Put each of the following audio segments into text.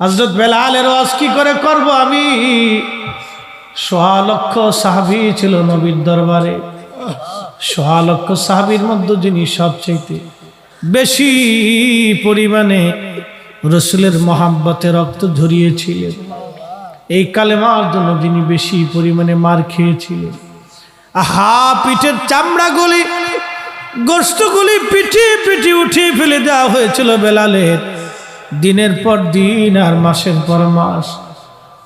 হযরত বেলালের ওয়াজ কি করে করব আমি? ১.৫ লক্ষ সাহাবী ছিল নবীর দরবারে। ১.৫ লক্ষ সাহাবীর মধ্যে যিনি সবচেয়ে বেশি পরিমাণে রাসূলের মহব্বতে রক্ত ঝরিয়েছিলেন, এই কালেমার জন্য যিনি বেশি পরিমাণে মার খেয়েছিলেন, আহা পিঠের চামড়াগুলি গোশতগুলি পিঠে পিঠে উঠিয়ে ফেলে দেওয়া হয়েছিল বেলালের। দিনের পর দিন আর মাসের পর মাস,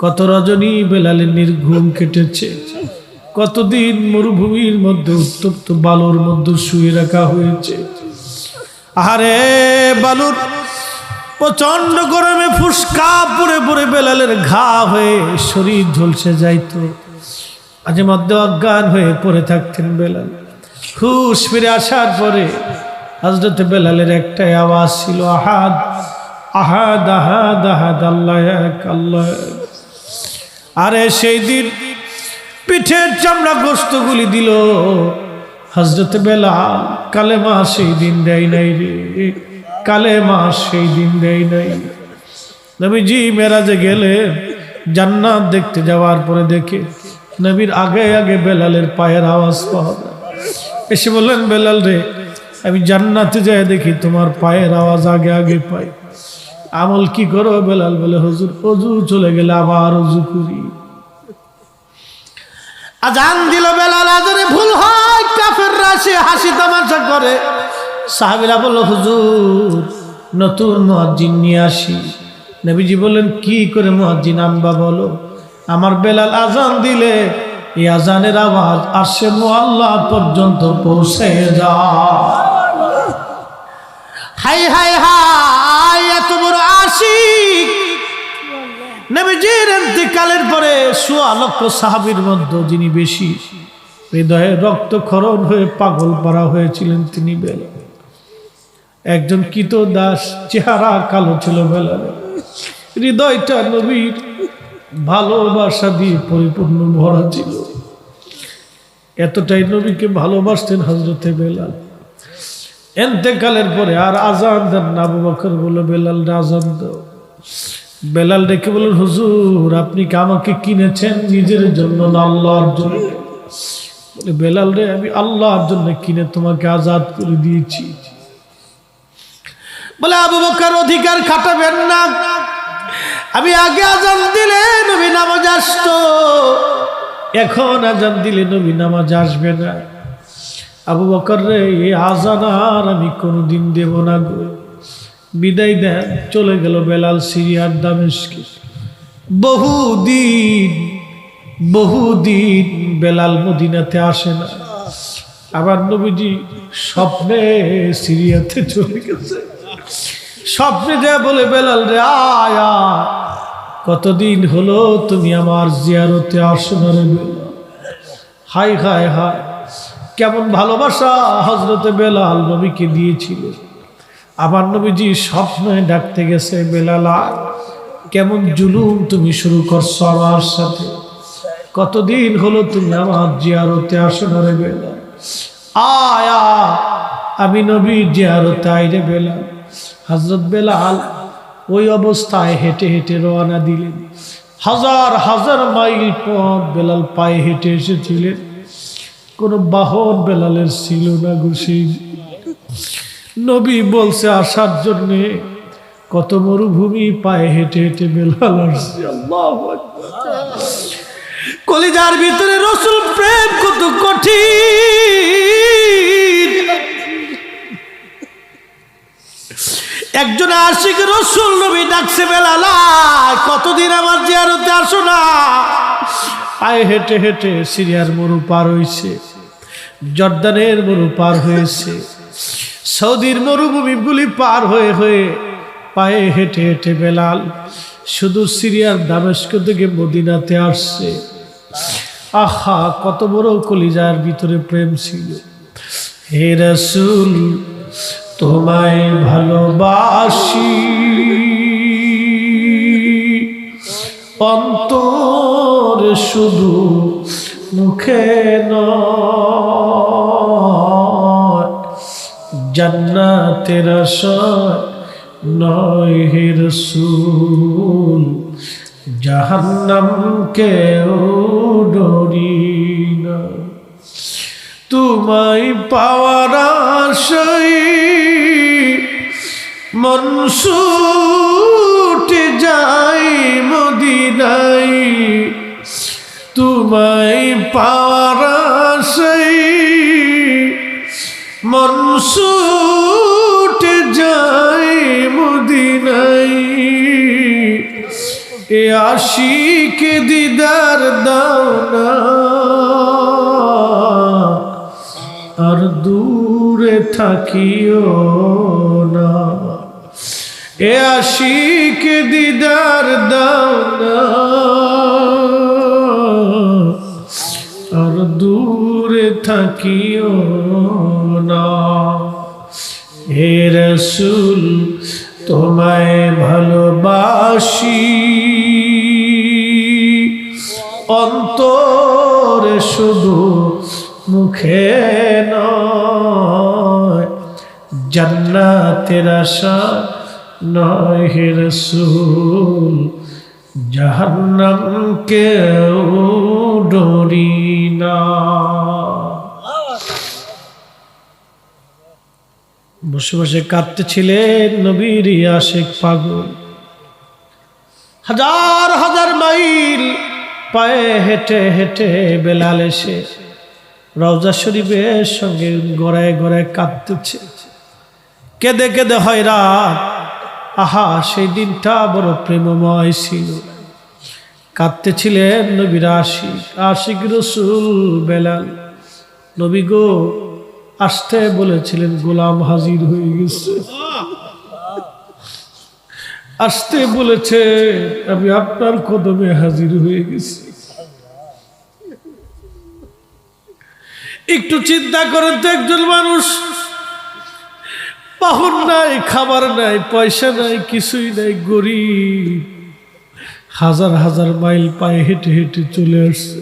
কত রজনী বেলালের নির্ঘুম কেটেছে, কতদিন মরুভূমির মধ্যে উত্তপ্ত বালুর মধ্যে শুয়ে রাখা হয়েছে। আরে বালুর প্রচন্ড গরমে ফুসকা পড়ে পড়ে বেলালের ঘা হয়ে শরীর ঝলসে যাইত। মাঝে মধ্যে অজ্ঞান হয়ে পড়ে থাকতেন বেলাল। হুশ ফিরে আসার পরে হযরত বেলালের একটাই আওয়াজ ছিল, আহাদ আহাদ আহাদ আহাদ, আল্লাহ এক আল্লাহ এক। আরে সেই দিন পিঠের চামড়া গোশতগুলি দিল হযরত বেলাল, কালেমা সেই দিন দেয় নাই রে, কালেমা সেই দিন দেয় নাই। নবীজি মেরাজে গেলেন, জান্নাত দেখতে যাওয়ার পরে দেখে নবীর আগে আগে বেলালের পায়ের আওয়াজ পাওয়া যায়। এসে বললেন, বেলাল রে, আমি জান্নাতে যাই দেখি তোমার পায়ের আওয়াজ আগে আগে পাই, আমল কি করো? বেলাল বলে, হুজুর অজু চলে গেলে আবার অজু করি। আজান দিল বেলাল, আজানে ভুল হয়, কাফেররা সে হাসি তামাশা করে। সাহাবীরা বলল, হুজুর নতুন মুয়াজ্জিন নিয়ে আসি। নবীজি বললেন, কি করে মুয়াজ্জিন আনবা বলো? আমার বেলাল আজান দিলে এই আজানের আওয়াজ আরশে মুআল্লা পর্যন্ত পৌঁছে যায়। হাই হাই হাই, এত বড় আশিক! নবীজির ইন্তিকালের পরে ১৬ লক্ষ সাহাবীর মধ্যে যিনি বেশি হৃদয়ে রক্তক্ষরণ হয়ে পাগল পারা হয়েছিলেন তিনি বেলাল। একজন কৃতদাস, চেহারা কালো ছিল বেলাল, হৃদয়টা নবীর ভালোবাসা দিয়ে পরিপূর্ণ ভরা ছিল। এতটাই নবীকে ভালোবাসতেন হযরতে বেলাল। ইন্তেকালের পরে আর আজান দেন না। আবু বকর বলল, বেলাল আজান দাও। বেলাল ডেকে বললেন, হুজুর আপনি কি আমাকে কিনেছেন নিজের জন্য না আল্লাহর জন্য? বলে, বেলাল রে, আমি আল্লাহর জন্য কিনে তোমাকে আজাদ করে দিয়েছি। বলে, আবু বকর অধিকার খাটাবেন না, আমি আগে আজান দিলে নবী নামাজ আসতো, এখন আজান দিলে নবী নামাজ আসবে না। আবু বকর রে, এই আজান আর আমি কোনোদিন দেব না গো, বিদায় দেন। চলে গেল বেলাল সিরিয়ার দামেস্কে। বহুদিন বেলাল মদিনাতে আসে না। আবার নবীজি স্বপ্নে সিরিয়াতে চলে গেছে। স্বপ্নে যা বলে, বেলাল রে আয়া, কতদিন হলো তুমি আমার জিয়ারতে আসো না রে বেলাল। হাই হাই হাই, কেমন ভালোবাসা হযরতে বেলাল নবীকে দিয়েছিল। আবার নবীজি স্বপ্নে ডাকতে গেছে, বেলাল কেমন জুলুম তুমি শুরু করছো আমার সাথে, কতদিন হলো তুমি আমার জিয়ারতে আসো না রে বেলাল। আয়া, আমি নবীর জিয়ারতে আই রে বেলাল। হযরত বেলাল ওই অবস্থায় হেঁটে হেঁটে রওনা দিলেন। হাজার হাজার মাইল পথ বেলাল পায়ে হেঁটে এসেছিলেন। কোনো বাহন বেলালের ছিল না ঘুষি। নবী বলছে আসার জন্যে কত মরুভূমি পায়ে হেঁটে হেঁটে বেলাল আসছে। আল্লাহু আকবার! কলিজার ভিতরে রাসূল প্রেম কত কঠিন। একজন আশিক রাসূল নবী ডাকছে, বেলাল কতদিন আমার জিয়ারতে আসো না। পায়ে হেঁটে হেঁটে সিরিয়ার মরু পার হয়েছে, জর্দানের মরু পার হয়েছে, সৌদির মরুভূমিগুলি পার হয়ে হয়ে পায়ে হেঁটে হেঁটে বেলাল শুধু সিরিয়ার দামেস্ক থেকে মদিনাতে আসছে। আহা, কত বড় কলিজার ভিতরে প্রেম ছিল। হে রাসূল, তোমায় ভালোবাসি, অন্তর শুধু মুখে নয়, জান্নাতের আশায় নয় হে রাসূল, জাহান্নামকেও ডরি না। তোমায় পাওয়ার আশায় মন ছুটে যায় মদিনায়, তোমায় পাওয়ার আশায় মন ছুটে যায় মদিনায়। এ আশিক দিদার দাও না, আর দূরে থাকিও না। এ আশিক দিদার দাও না, আর দূরে থাকিও না। হে রাসূল তোমায় ভালোবাসি, অন্তরে শুধু মুখে নয়, জান্নাতের আশা নয় হে রাসূল, জাহান্নামকেও ডরি না। বসে বসে কাঁদতেছিলেন নবীর আশিক পাগল। হাজার হাজার মাইল পায়ে হেঁটে হেঁটে বেলাল এসে রওজা শরীফের সঙ্গে গড়ায় গড়ায় কাঁদতেছে, কেঁদে কেঁদে হয়রান। আহা, সেই দিনটা বড় প্রেমময় ছিল। কাঁদতেছিলেন নবীর আশিক, আশিক রাসূল বেলাল। নবী গো আসতে বলেছিলেন, গোলাম হাজির হয়ে গেছে। আসতে বলেছে, আমি আপনার কদমে হাজির হয়ে গেছি। একটু চিন্তা করেন তো, একজন মানুষ বাহন নাই, খাবার নাই, পয়সা নাই, কিছুই নাই, গরিব, হাজার হাজার মাইল পায়ে হেঁটে হেঁটে চলে আসছে।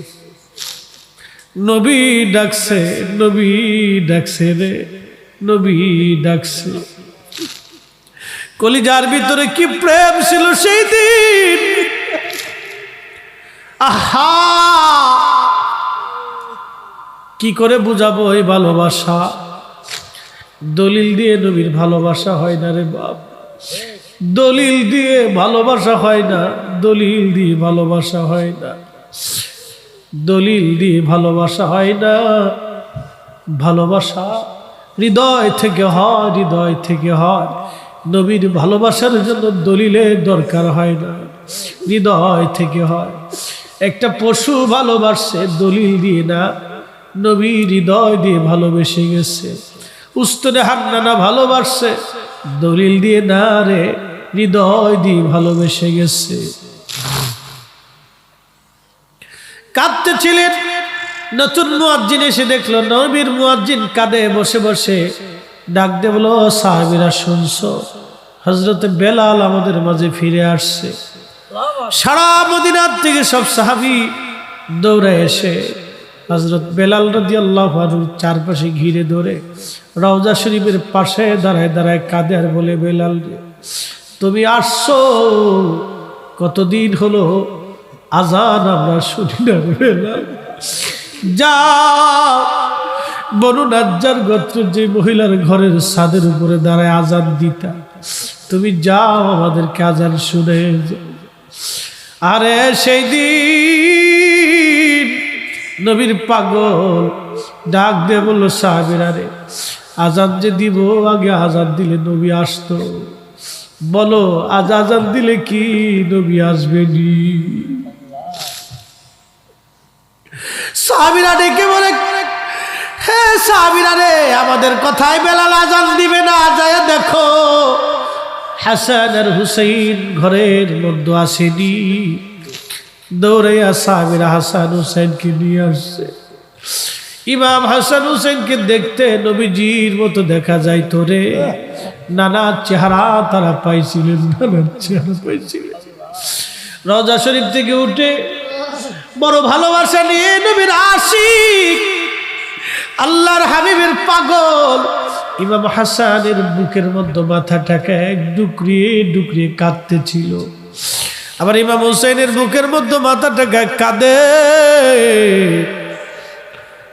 নবী ডাকছে, নবী ডাকছে রে, নবী ডাকছে। কলিজার ভিতরে কি প্রেম ছিল সেই দিন। আহা, কি করে বুঝাবো এই ভালোবাসা? দলিল দিয়ে নবীর ভালোবাসা হয় না রে বাপ, দলিল দিয়ে ভালোবাসা হয় না, দলিল দিয়ে ভালোবাসা হয় না, দলিল দিয়ে ভালোবাসা হয় না। ভালোবাসা হৃদয় থেকে হয়, হৃদয় থেকে হয়। নবীর ভালোবাসার জন্য দলিলের দরকার হয় না, হৃদয় থেকে হয়। একটা পশু ভালোবাসছে দলিল দিয়ে না, নবী হৃদয় দিয়ে ভালোবেসে গেছে। উস্তরে হান্নানা ভালোবাসছে দলিল দিয়ে না রে, হৃদয় দিয়ে ভালোবেসে গেছে। কাঁদতেছিলেন, নতুন মুয়াজ্জিন এসে দেখলো নবীর মুয়াজ্জিন কাঁদে বসে বসে। ডাক দে বলো, সাহাবীরা শুনছো, হযরত বেলাল আমাদের মাঝে ফিরে আসছে। সারা মদিনার থেকে সব সাহাবী দৌড়ে এসে হযরত বেলাল রাদিয়াল্লাহু আনহু চারপাশে ঘিরে ধরে রওজা শরীফের পাশে দাঁড়ায় দাঁড়ায় কাঁদে আর বলে, বেলাল তুমি আসছো, কতদিন হলো আজান আমরা শুনি না। বেলাল যাও, বনু নাজ্জার গোত্রের যে মহিলার ঘরের ছাদের উপরে দাঁড়ায় আজান দিতা, তুমি যাও আমাদেরকে আজান শুনে যাও। আরে সেই দিন নবীর পাগল ডাক দিয়ে বলল, সাহাবীরা রে, আজান যে দিব, আগে আজান দিলে নবী আসতো। বলো আজ আজান দিলে কি নবী আসবেনি? সাহাবীরা ডেকে বলে, হে সাহাবীরা রে, আমাদের কথায় বেলাল আজান দিবে না, যায় দেখো হাসান আর হুসাইন ঘরের মধ্যে আসেনি। দৌড়ে সাহাবীরা হাসান হুসাইনকে নিয়ে আসছে। ইমাম হাসান হুসাইনকে দেখতে নবীজির মতো দেখা যায় তো রে, নানা চেহারা তারা পাইছিলেন, নানা চেহারা পাইছিলেন। রওজা শরীফ থেকে উঠে বড় ভালোবাসা নিয়ে নবীর আশিক, আল্লাহর হাবিবের পাগল ইমাম হাসানের বুকের মধ্যে মাথাটাকে ডুকরিয়ে ডুকরিয়ে কাঁদতেছিল। আবার ইমাম হুসাইনের বুকের মধ্যে মাথাটাকে কাঁদে।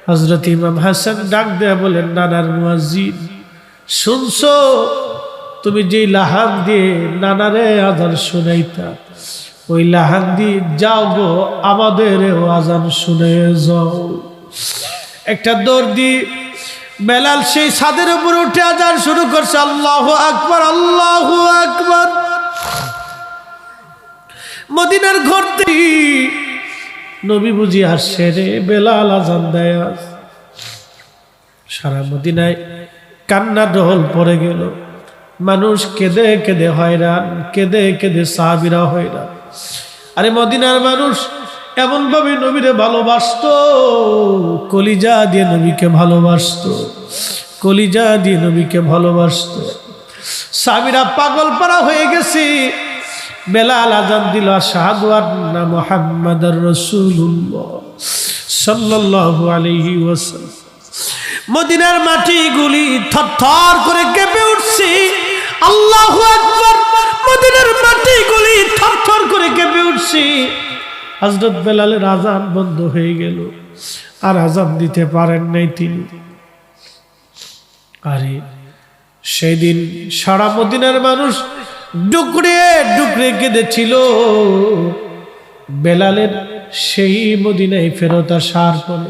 হযরত ইমাম হাসান ডাক দেয়া বলেন, নানার মুয়াজ্জিন, শুনছো তুমি যে লাহান দিয়ে নানারে আজান শুনাইতা, ওই লাহান দিয়ে যাও গো, আমাদেরও আজান শুনে যাও। একটা দৌড় দিয়ে বেলাল সেই ছাদের উপর উঠে আজান শুরু করছে, আল্লাহু আকবার, আল্লাহু আকবার। মদিনার ঘর থেকে নবী বুঝি আসছে রে, বেলাল আজান দেয়। সারা মদিনায় কান্না ঢল পড়ে গেল। মানুষ কেঁদে কেঁদে হয়রান, কেঁদে কেঁদে সাহাবীরা হয়রান। আরে মদিনার মানুষ এমন ভাবে নবীরে ভালোবাসতো, কলিজা দিয়ে নবীকে ভালোবাসতো, কলিজা দিয়ে নবীকে ভালোবাসতো। সাহাবীরা পাগল পারা হয়ে গেছে। বেলাল আজান দিল, আশহাদু আন্না মুহাম্মাদার রাসূলুল্লাহ সাল্লাল্লাহু আলাইহি ওয়াসাল্লাম। মদিনার মাটিগুলি থরথর করে কেঁপে উঠছে, আল্লাহু আকবার। মদিনার মাটিগুলি থরথর করে কেঁপে উঠছে। হযরত বেলালের আজান বন্ধ হয়ে গেল, আর আজান দিতে পারেন নাই তিনি। আরে সেদিন সারা মদিনার মানুষ ডুকরে ডুকরে কেঁদেছিল। বেলালের সেই মদিনায় ফেরত আসার পরে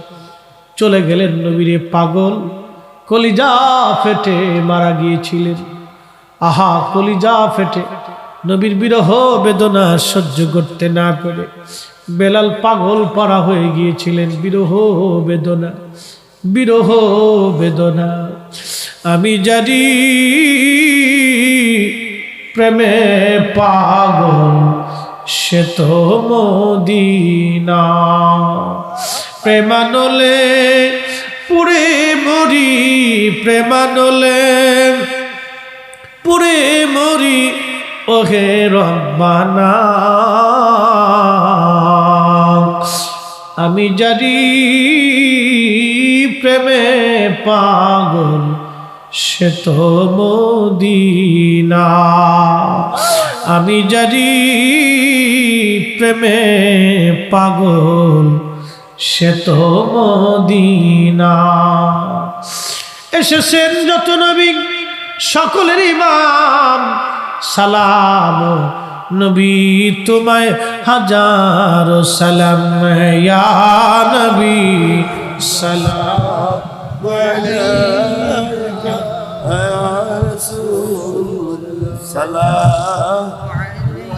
চলে গেলেন নবীরে পাগল, কলিজা ফেটে মারা গিয়েছিলেন। আহা, কলিজা ফেটে নবীর বিরহ বেদনা সহ্য করতে না পেরে বেলাল পাগল পারা হয়ে গিয়েছিলেন। বিরহ বেদনা, বিরহ বেদনা। আমি জানি প্রেমে পাগল সে তো মদিনা, প্রেমানলে পুরে মরি, প্রেমানলে পুরে মরি, ওহে রব্বানা। আমি জানি প্রেমে পাগল সে তো মদিনা, আমি জানি প্রেমে পাগল সে তো মদিনা। এসেছেন যত নবী সকলের ইমাম, সালাম নবী তোমায় হাজার সালাম, ইয়া নবী সালাম আলাইকা ইয়া রাসূল, সালাম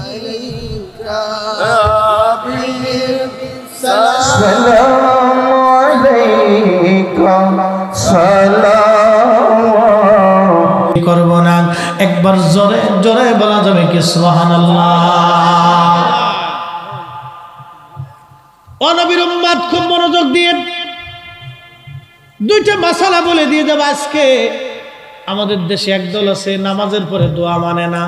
আলাইকা ইয়া হাবিব, সালাম আলাইকা, সালাম করব না। একবার জোরে জোরে বলা যাবে কি সুবহানাল্লাহ। ও নবীর উম্মত, খুব মনোযোগ দিয়ে দুইটা মাসালা বলে দিয়ে দেব আজকে। আমাদের দেশে একদল আছে নামাজের পরে দোয়া মানে না।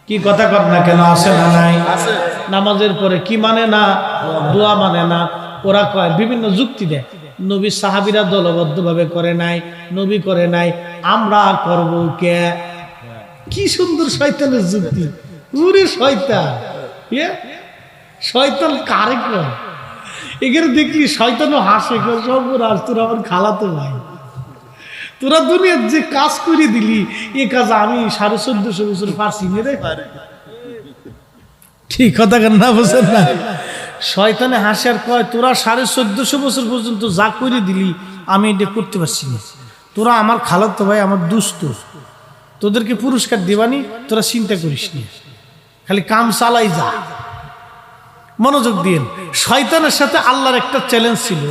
কি কথা কর না কেন, আছে না নাই? নামাজের পরে কি মানে না? দোয়া মানে না। ওরা কয়, বিভিন্ন যুক্তি দেয়, নবী সাহাবীরা দলবদ্ধভাবে করে নাই, নবী করে নাই, আমরা করব কে? কি সুন্দর শয়তানের যুক্তি। ওরে শয়তান, শয়তান কারে কয়? এখানে দেখলি শয়তানও হাসে, সর্বনাশ তোরা আমার খালাতো ভাই, তোরা দুনিয়ার যে কাজ করে দিলি এ কাজ আমি 1450 বছর পারছি না রে। ঠিক কথা কেন না বলছেন না? শয়তানে হাসে আর কয়, তোরা 1450 বছর পর্যন্ত যা করে দিলি আমি এটা করতে পারছি না। তোরা আমার খালাতো ভাই, আমার দুস্থ, তোদেরকে পুরস্কার দিবানি, তোরা চিন্তা করিস নি, খালি কাম চালাই যা। মনোযোগ দিন। শয়তানের সাথে আল্লাহর একটা চ্যালেঞ্জ ছিল।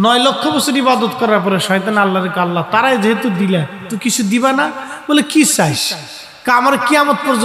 9 লক্ষ বছর ইবাদত করার পরে শয়তান আল্লাহর আল্লাহ তারাই যেহেতু দিলে, তুই কিছু দিবা না, বলে কি চাইস? আমার কিয়ামত পর্যন্ত